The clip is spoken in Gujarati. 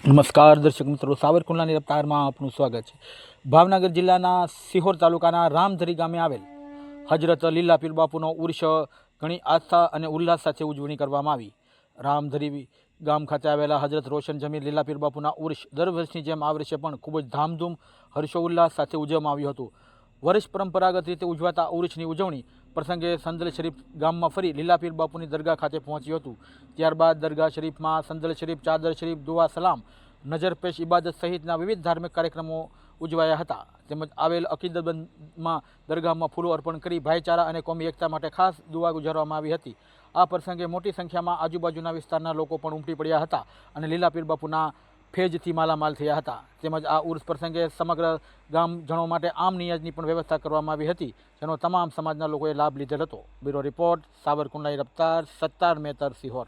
નમસ્કાર દર્શક મિત્રો, સાવરકુંડલાની રફતારમાં આપનું સ્વાગત છે। ભાવનગર જિલ્લાના સિહોર તાલુકાના રામધરી ગામે આવેલ હજરત લીલા પીર બાપુનો ઉર્ષ ઘણી આસ્થા અને ઉલ્લાસ સાથે ઉજવણી કરવામાં આવી। રામધરી ગામ ખાતે આવેલા હજરત રોશન જમીર લીલા પીર બાપુના ઉર્ષ દર વર્ષની જેમ આ વર્ષે પણ ખૂબ જ ધામધૂમ હર્ષોલ્લાસ સાથે ઉજવવામાં આવ્યું હતું। વર્ષ પરંપરાગત રીતે ઉજવાતા ઉર્ષની ઉજવણી પ્રસંગે સંદલ શરીફ ગામમાં ફરી લીલા પીર બાપુની દરગાહ ખાતે પહોંચ્યું હતું। ત્યારબાદ દરગાહ શરીફમાં સંદલ શરીફ, ચાદર શરીફ, દુઆ સલામ, નજરપેશ ઇબાદત સહિતના વિવિધ ધાર્મિક કાર્યક્રમો ઉજવાયા હતા। તેમજ આવેલ અકીદતબંધમાં દરગાહમાં ફૂલો અર્પણ કરી ભાઈચારા અને કોમી એકતા માટે ખાસ દુઆ ગુજારવામાં આવી હતી। આ પ્રસંગે મોટી સંખ્યામાં આજુબાજુના વિસ્તારના લોકો પણ ઉમટી પડ્યા હતા અને લીલા પીર બાપુના ફેજથી માલામાલ થયા હતા। તેમજ આ ઉર્સ પ્રસંગે સમગ્ર ગામજનો માટે આમ નિયાજની પણ વ્યવસ્થા કરવામાં આવી હતી, જેનો તમામ સમાજના લોકોએ લાભ લીધેલ હતો। Bureau report, સાવરકુંડલાની રફતાર, Sattar Metar, Sihor.